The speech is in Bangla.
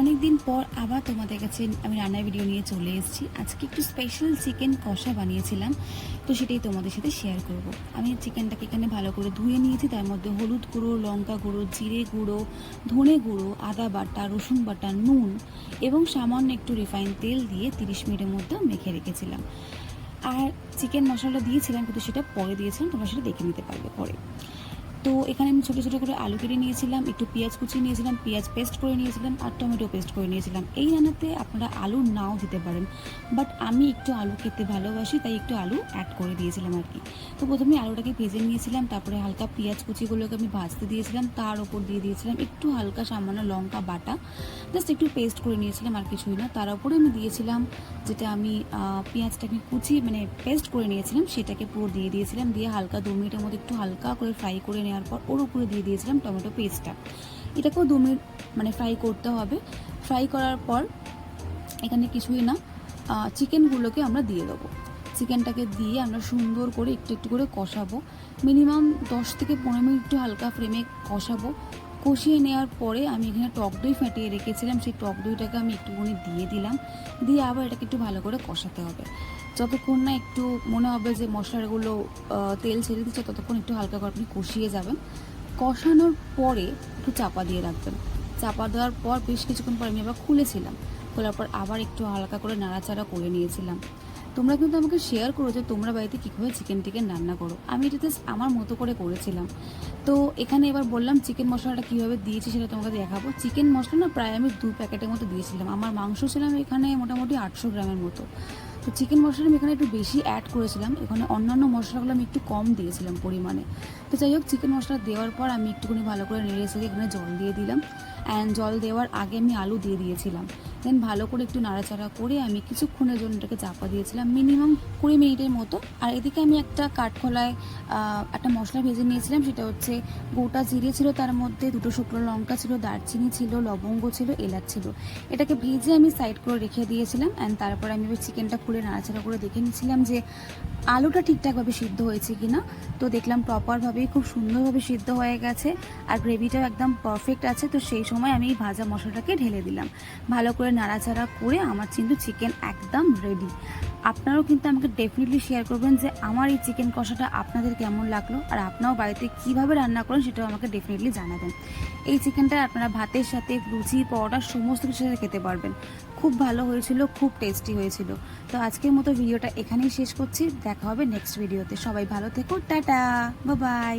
অনেক দিন পর আবার তোমাদের কাছে আমি রান্নার ভিডিও নিয়ে চলে এসেছি। আজকে একটু স্পেশাল চিকেন কষা বানিয়েছিলাম, তো সেটাই তোমাদের সাথে শেয়ার করব। আমি চিকেনটাকে এখানে ভালো করে ধুয়ে নিয়েছি, তার মধ্যে হলুদ গুঁড়ো, লঙ্কা গুঁড়ো, জিরে গুঁড়ো, ধনে গুঁড়ো, আদা বাটা, রসুন বাটা, নুন এবং সামান্য একটু রিফাইন তেল দিয়ে 30 মিনিটের মধ্যে মেখে রেখেছিলাম। আর চিকেন মশলা দিয়েছিলাম, কিন্তু সেটা পরে দিয়েছিলাম, তোমরা সেটা দেখে নিতে পারবে পরে। তো এখানে আমি ছোটো ছোটো করে আলু কেটে নিয়েছিলাম, একটু পেঁয়াজ কুচি নিয়েছিলাম, পেঁয়াজ পেস্ট করে নিয়েছিলাম আর টমেটো পেস্ট করে নিয়েছিলাম। এই রান্নাতে আপনারা আলু নাও দিতে পারেন, বাট আমি একটু আলু খেতে ভালোবাসি, তাই একটু আলু অ্যাড করে দিয়েছিলাম আর কি। তো প্রথমে আলুটাকে ভেজে নিয়েছিলাম, তারপরে হালকা পেঁয়াজ কুচিগুলোকে আমি ভাজতে দিয়েছিলাম, তার ওপর দিয়ে দিয়েছিলাম একটু হালকা সামান্য লঙ্কা বাটা, জাস্ট একটু পেস্ট করে নিয়েছিলাম, আর কিছুই না। তার উপরে আমি দিয়েছিলাম যেটা আমি পেঁয়াজটাকে কুচিয়ে মানে পেস্ট করে নিয়েছিলাম, সেটাকে পুরো দিয়ে দিয়েছিলাম। দিয়ে হালকা 2 মিনিটের মধ্যে একটু হালকা করে ফ্রাই করে নেওয়ার পর ওর উপরে দিয়ে দিয়েছিলাম টমেটো পেস্টটা। এটাকেও 2 মিনিট মানে ফ্রাই করতে হবে। ফ্রাই করার পর এখানে কিছুই না, চিকেনগুলোকে আমরা দিয়ে দেবো। চিকেনটাকে দিয়ে আমরা সুন্দর করে একটু একটু করে কষাবো, মিনিমাম 10 থেকে 15 মিনিট একটু হালকা ফ্লেমে কষাবো। কষিয়ে নেওয়ার পরে আমি এখানে টক দই ফাটিয়ে রেখেছিলাম, সেই টক দইটাকে আমি একটুখানি দিয়ে দিলাম। দিয়ে আবার এটাকে একটু ভালো করে কষাতে হবে, যতক্ষণ না একটু মনে হবে যে মশলাগুলো তেল ছেড়ে দিচ্ছে, ততক্ষণ একটু হালকা করে আপনি কষিয়ে যাবেন। কষানোর পরে একটু চাপা দিয়ে রাখবেন। চাপা দেওয়ার পর বেশ কিছুক্ষণ পর আমি আবার খুলেছিলাম, খোলার পর আবার একটু হালকা করে নাড়াচাড়া করে নিয়েছিলাম। তোমরা কিন্তু আমাকে শেয়ার করো যে তোমরা বাড়িতে কীভাবে চিকেন টিকেন রান্না করো। আমি এটা জাস্ট আমার মতো করে করেছিলাম। তো এখানে এবার বললাম চিকেন মশলাটা কীভাবে দিয়েছি সেটা তোমাকে দেখাবো। চিকেন মশলা না প্রায় আমি 2 প্যাকেটের মতো দিয়েছিলাম। আমার মাংস ছিলাম এখানে মোটামুটি 800 গ্রামের মতো। তো চিকেন মশলা আমি এখানে একটু বেশি অ্যাড করেছিলাম, এখানে অন্যান্য মশলাগুলো আমি একটু কম দিয়েছিলাম পরিমাণে। তো যাই হোক, চিকেন মশলা দেওয়ার পর আমি একটুখানি ভালো করে নেড়ে সেড়ে এখানে জল দিয়ে দিলাম। অ্যান্ড জল দেওয়ার আগে আমি আলু দিয়ে দিয়েছিলাম। দেন ভালো করে একটু নাড়াচাড়া করে আমি কিছুক্ষণের জন্য এটাকে চাপা দিয়েছিলাম, মিনিমাম 20 মিনিটের মতো। আর এদিকে আমি একটা কাঠখোলায় একটা মশলা ভেজে নিয়েছিলাম, সেটা হচ্ছে গোটা জিরে ছিল, তার মধ্যে 2টো শুকনো লঙ্কা ছিল, দারচিনি ছিল, লবঙ্গ ছিল, এলাচ ছিল। এটাকে ভেজে আমি সাইড করে রেখে দিয়েছিলাম। অ্যান্ড তারপরে আমি এবার চিকেনটা খুলে নাড়াচাড়া করে দেখে নিচ্ছিলাম যে আলুটা ঠিকঠাকভাবে সিদ্ধ হয়েছে কিনা। তো দেখলাম প্রপারভাবেই খুব সুন্দরভাবে সিদ্ধ হয়ে গেছে, আর গ্রেভিটাও একদম পারফেক্ট আছে। তো সেই সময় আমি এই ভাজা মশলাটাকে ঢেলে দিলাম। ভালো করে নাড়াচাড়া করে আমার কিন্তু চিকেন একদম রেডি। আপনারাও কিন্তু আমাকে ডেফিনেটলি শেয়ার করবেন যে আমার এই চিকেন কষাটা আপনাদের কেমন লাগলো, আর আপনারাও বাড়িতে কীভাবে রান্না করেন সেটাও আমাকে ডেফিনেটলি জানাবেন। এই চিকেনটা আপনারা ভাতের সাথে, লুচি, পরোটা সমস্ত কিছুর সাথে খেতে পারবেন। খুব ভালো হয়েছিল, খুব টেস্টি হয়েছিল। তো আজকের মতো ভিডিওটা এখানেই শেষ করছি, দেখা হবে নেক্সট ভিডিওতে। সবাই ভালো থেকো, টাটা, বাই বাই।